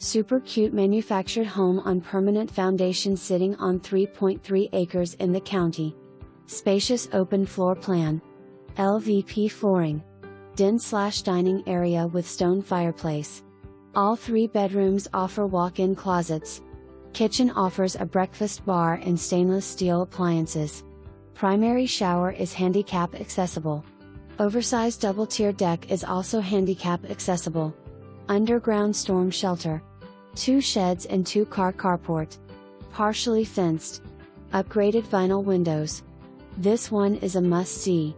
Super cute manufactured home on permanent foundation sitting on 3.3 acres in the county. Spacious open floor plan. LVP flooring. Den/dining area with stone fireplace. All 3 bedrooms offer walk-in closets. Kitchen offers a breakfast bar and stainless steel appliances. Primary shower is handicap accessible. Oversized double tier deck is also handicap accessible. Underground storm shelter. 2 sheds and 2-car carport. Partially fenced. Upgraded vinyl windows. This one is a must-see.